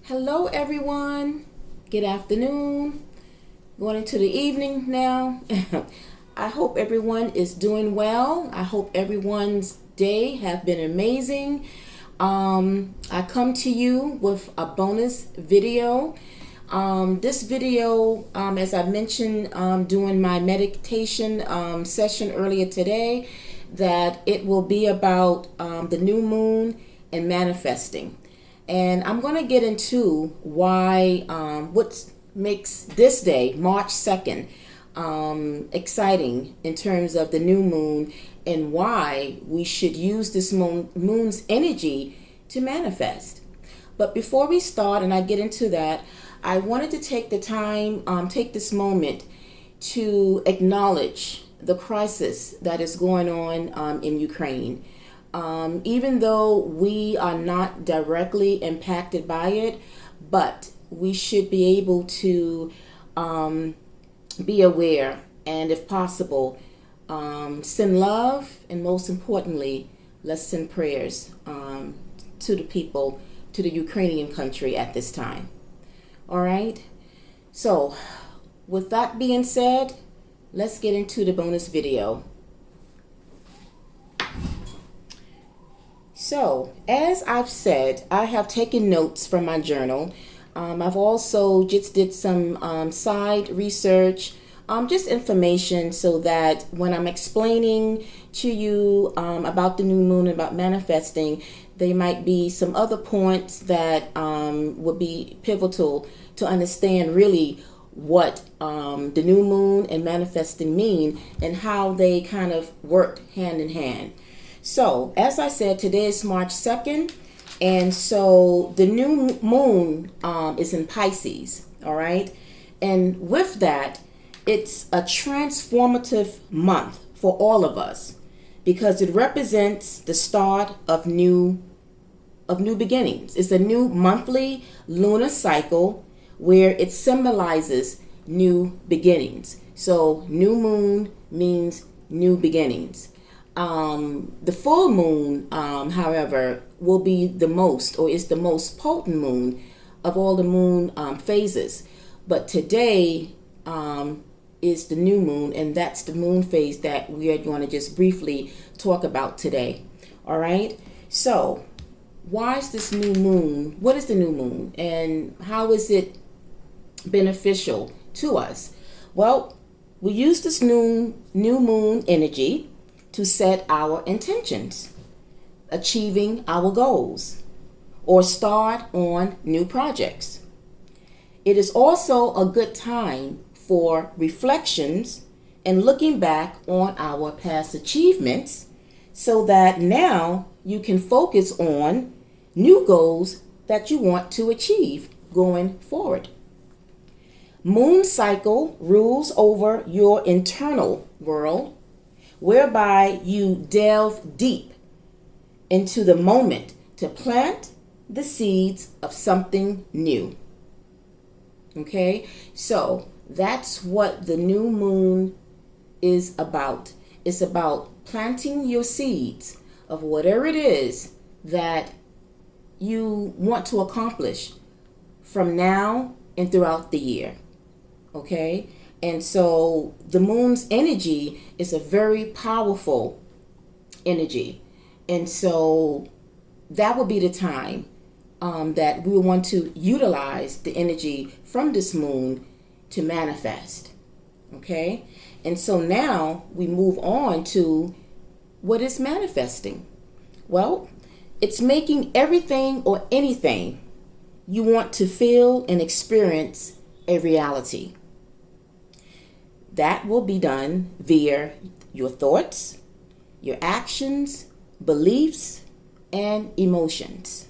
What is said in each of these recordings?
Hello, everyone. Good afternoon. Going into the evening now. I hope everyone is doing well. I hope everyone's day have been amazing. I come to you with a bonus video. This video, as I mentioned during my meditation session earlier today, that it will be about the new moon and manifesting. And I'm going to get into why, what makes this day, March 2nd, exciting in terms of the new moon and why we should use this moon's energy to manifest. But before we start and I get into that, I wanted to take the time, take this moment to acknowledge the crisis that is going on in Ukraine. Even though we are not directly impacted by it, but we should be able to be aware and, if possible, send love, and most importantly, let's send prayers to the people, to the Ukrainian country at this time. All right? So, with that being said, let's get into the bonus video. So, as I've said, I have taken notes from my journal. I've also just did some side research, just information so that when I'm explaining to you about the new moon, about manifesting, there might be some other points that would be pivotal to understand really what the new moon and manifesting mean and how they kind of work hand in hand. So, as I said, today is March 2nd, and so the new moon is in Pisces, all right? And with that, it's a transformative month for all of us because it represents the start of new beginnings. It's a new monthly lunar cycle where it symbolizes new beginnings. So, new moon means new beginnings. The full moon, however, will be the most, or is the most potent moon of all the moon phases. But today is the new moon, and that's the moon phase that we are going to just briefly talk about today. All right? So, why is this new moon? What is the new moon, and how is it beneficial to us? Well, we use this new moon energy to set our intentions, achieving our goals, or start on new projects. It is also a good time for reflections and looking back on our past achievements so that now you can focus on new goals that you want to achieve going forward. Moon cycle rules over your internal world, whereby you delve deep into the moment to plant the seeds of something new. Okay, so that's what the new moon is about. It's about planting your seeds of whatever it is that you want to accomplish from now and throughout the year. Okay? And so the moon's energy is a very powerful energy. And so that will be the time that we want to utilize the energy from this moon to manifest. Okay? And so now we move on to what is manifesting. Well, it's making everything or anything you want to feel and experience a reality. That will be done via your thoughts, your actions, beliefs, and emotions.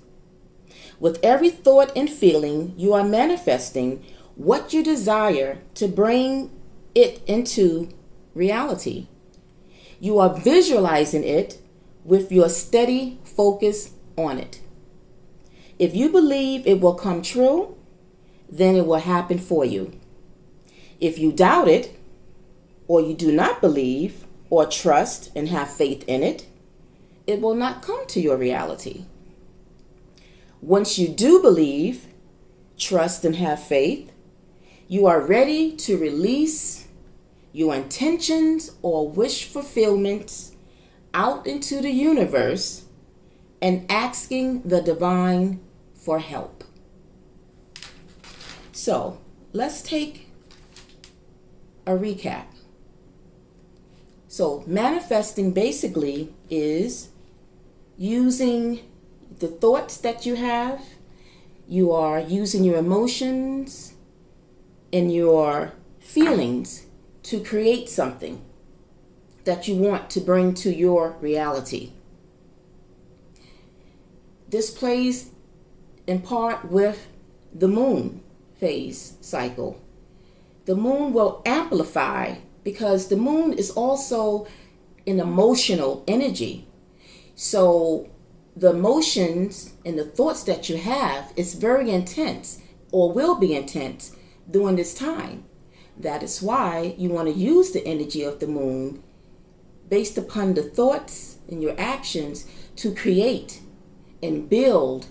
With every thought and feeling, you are manifesting what you desire to bring it into reality. You are visualizing it with your steady focus on it. If you believe it will come true, then it will happen for you. If you doubt it, or you do not believe or trust and have faith in it, it will not come to your reality. Once you do believe, trust and have faith. You are ready to release your intentions or wish fulfillments out into the universe and asking the divine for help. So let's take a recap. So manifesting basically is using the thoughts that you have. You are using your emotions and your feelings to create something that you want to bring to your reality. This plays in part with the moon phase cycle. The moon will amplify because the moon is also an emotional energy. So the emotions and the thoughts that you have is very intense or will be intense during this time. That is why you want to use the energy of the moon based upon the thoughts and your actions to create and build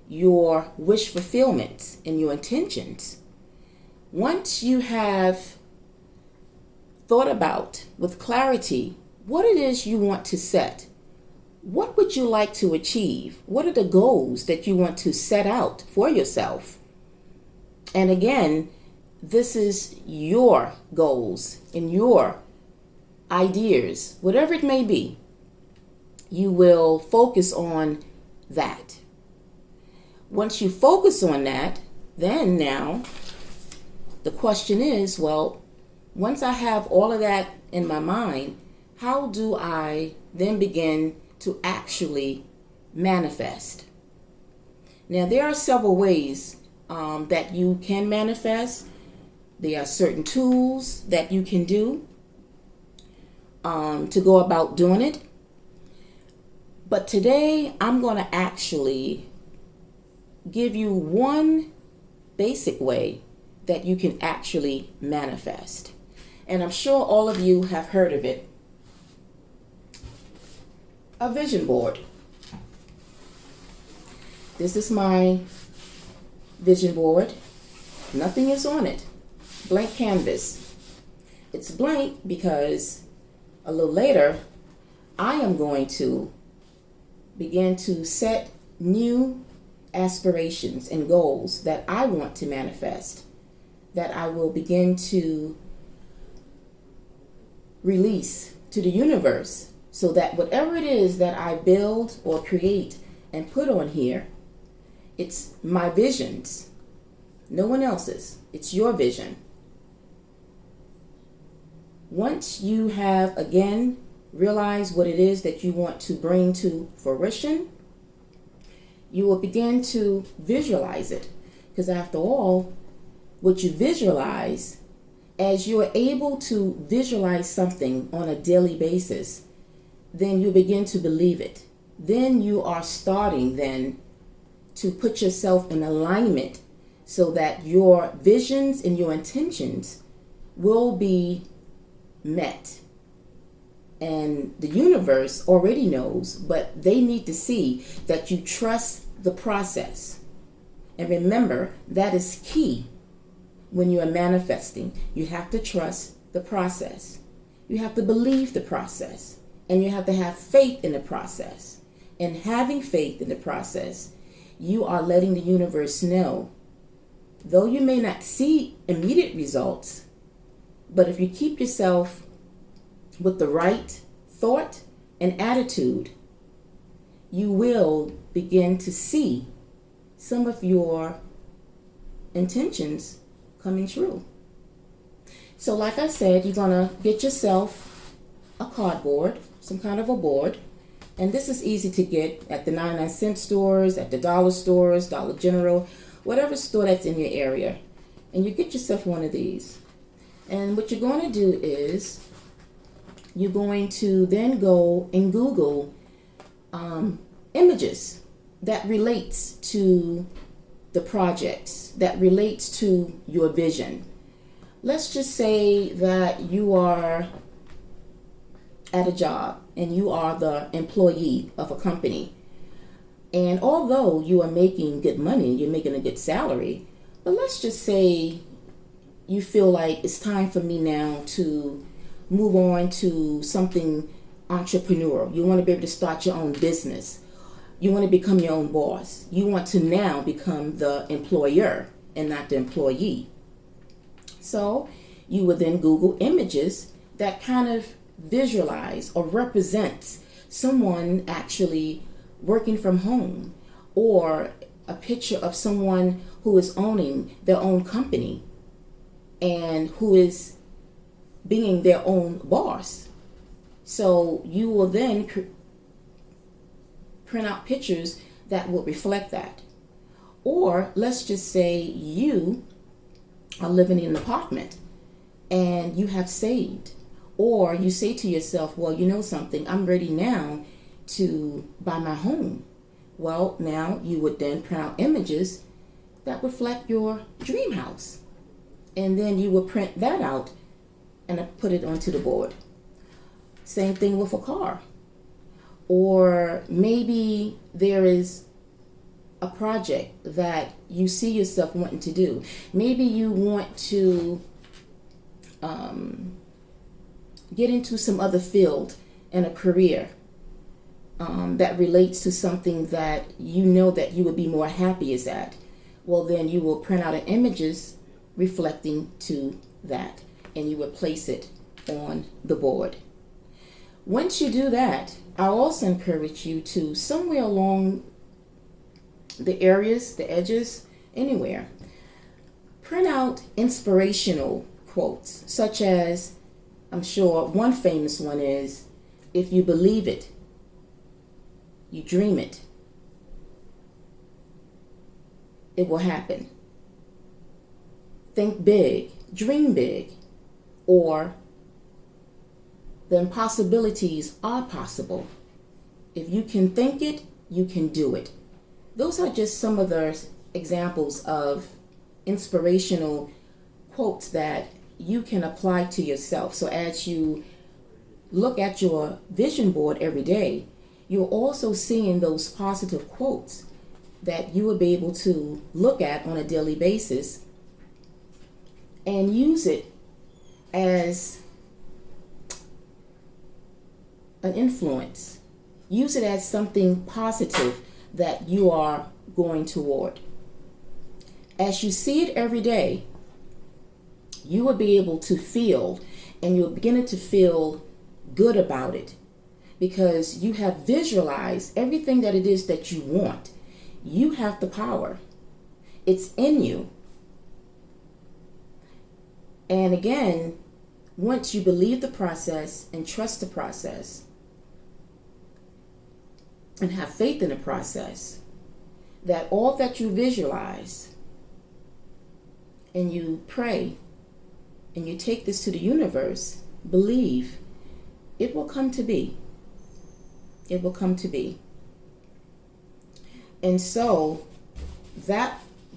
your wish fulfillments and your intentions. Once you have thought about with clarity what it is you want to set, what would you like to achieve? What are the goals that you want to set out for yourself? And again, this is your goals and your ideas, whatever it may be. You will focus on that. Once you focus on that, then now the question is, well, once I have all of that in my mind, how do I then begin to actually manifest? Now, there are several ways that you can manifest. There are certain tools that you can do to go about doing it. But today, I'm going to actually give you one basic way that you can actually manifest. And I'm sure all of you have heard of it. A vision board. This is my vision board. Nothing is on it. Blank canvas. It's blank because a little later I am going to begin to set new aspirations and goals that I want to manifest, that I will begin to release to the universe, so that whatever it is that I build or create and put on here, it's my visions, no one else's. It's your vision. Once you have, again, realized what it is that you want to bring to fruition, you will begin to visualize it. Because after all, what you visualize, as you're able to visualize something on a daily basis, then you begin to believe it. Then you are starting then to put yourself in alignment so that your visions and your intentions will be met. And the universe already knows, but they need to see that you trust the process. And remember, that is key when you are manifesting. You have to trust the process. You have to believe the process. And you have to have faith in the process. And having faith in the process, you are letting the universe know, though you may not see immediate results, but if you keep yourself with the right thought and attitude, you will begin to see some of your intentions coming true. So like I said, you're going to get yourself a cardboard, some kind of a board. And this is easy to get at the 99-cent stores, at the dollar stores, Dollar General, whatever store that's in your area. And you get yourself one of these. And what you're going to do is you're going to then go and Google images that relates to the projects, that relates to your vision. Let's just say that you are at a job and you are the employee of a company. And although you are making good money, you're making a good salary, But let's just say you feel like it's time for me now to move on to something entrepreneurial. You want to be able to start your own business. You want to become your own boss. You want to now become the employer and not the employee. So you would then Google images that kind of visualize or represents someone actually working from home, or a picture of someone who is owning their own company and who is being their own boss. So you will then print out pictures that will reflect that. Or let's just say you are living in an apartment and you have saved, or you say to yourself, well, you know something, I'm ready now to buy my home. Well, now you would then print out images that reflect your dream house, and then you will print that out and put it onto the board. Same thing with a car. Or maybe there is a project that you see yourself wanting to do. Maybe you want to get into some other field in a career that relates to something that you know that you would be more happy is at. Well, then you will print out images reflecting to that, and you will place it on the board. Once you do that, I also encourage you to, somewhere along the areas, the edges, anywhere, print out inspirational quotes, such as, I'm sure one famous one is, if you believe it, you dream it, it will happen. Think big, dream big, or the impossibilities are possible. If you can think it, you can do it. Those are just some of the examples of inspirational quotes that you can apply to yourself. So as you look at your vision board every day, you're also seeing those positive quotes that you will be able to look at on a daily basis and use it as an influence. Use it as something positive that you are going toward. As you see it every day, you will be able to feel, and you're beginning to feel good about it, because you have visualized everything that it is that you want. You have the power. It's in you. And again, once you believe the process and trust the process and have faith in the process, that all that you visualize and you pray and you take this to the universe, believe it will come to be. It will come to be. And so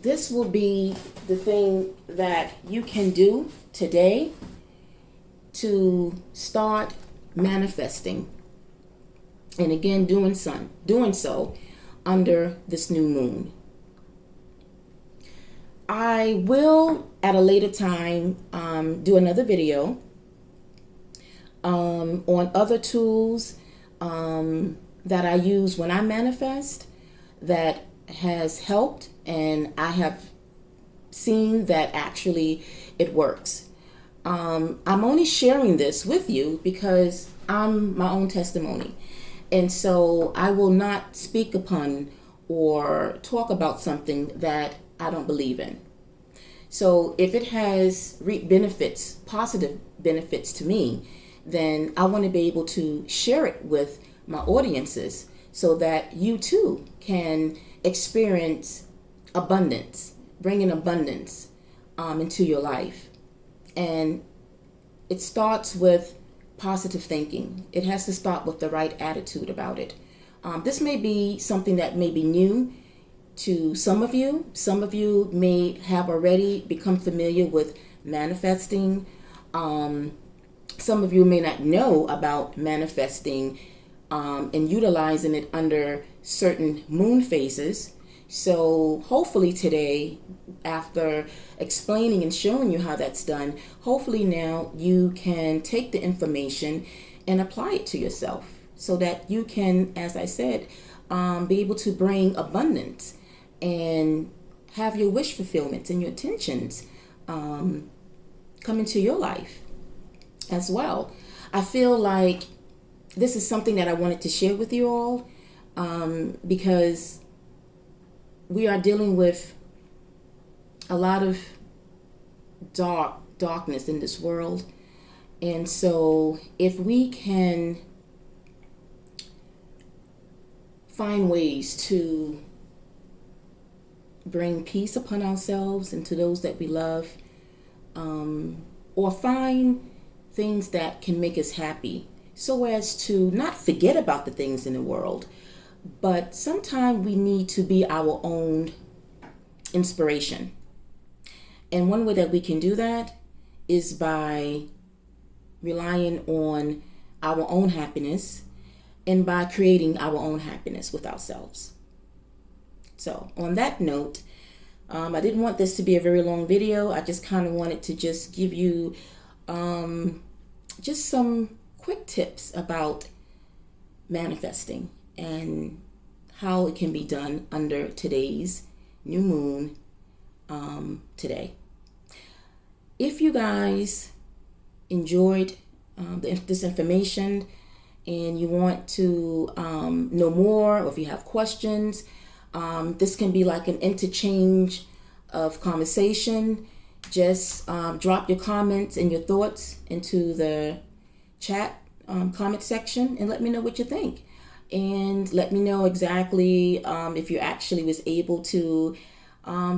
this will be the thing that you can do today to start manifesting. And again, doing so under this new moon. I will, at a later time, do another video on other tools that I use when I manifest that has helped, and I have seen that actually it works. I'm only sharing this with you because I'm my own testimony. And so I will not speak upon or talk about something that I don't believe in. So if it has reaped benefits, positive benefits to me, then I want to be able to share it with my audiences so that you too can experience abundance, bring in abundance into your life. And it starts with positive thinking. It has to start with the right attitude about it. This may be something that may be new to some of you. Some of you may have already become familiar with manifesting. Some of you may not know about manifesting and utilizing it under certain moon phases. So hopefully today, after explaining and showing you how that's done, hopefully now you can take the information and apply it to yourself so that you can, as I said, be able to bring abundance and have your wish fulfillments and your intentions come into your life as well. I feel like this is something that I wanted to share with you all because we are dealing with a lot of darkness in this world. And so if we can find ways to bring peace upon ourselves and to those that we love, or find things that can make us happy so as to not forget about the things in the world, but sometimes we need to be our own inspiration. And one way that we can do that is by relying on our own happiness and by creating our own happiness with ourselves. So on that note, I didn't want this to be a very long video. I just kind of wanted to just give you just some quick tips about manifesting and how it can be done under today's new moon today. If you guys enjoyed this information and you want to know more, or if you have questions, this can be like an interchange of conversation. Just drop your comments and your thoughts into the chat comment section and let me know what you think. And let me know exactly if you actually was able to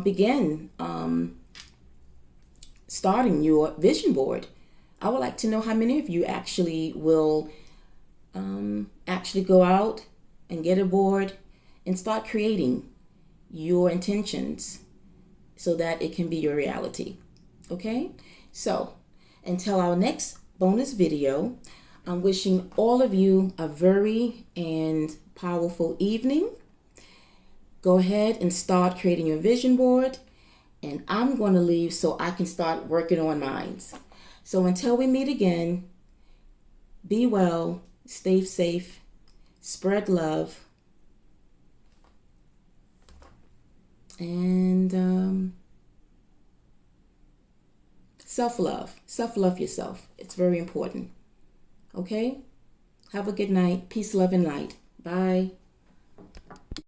begin starting your vision board. I would like to know how many of you actually will actually go out and get a board and start creating your intentions so that it can be your reality. Okay? So, until our next bonus video, I'm wishing all of you a very and powerful evening. Go ahead and start creating your vision board, and I'm going to leave so I can start working on mine. So until we meet again, be well, stay safe, spread love, and self-love. Self-love yourself. It's very important. Okay? Have a good night. Peace, love, and light. Bye.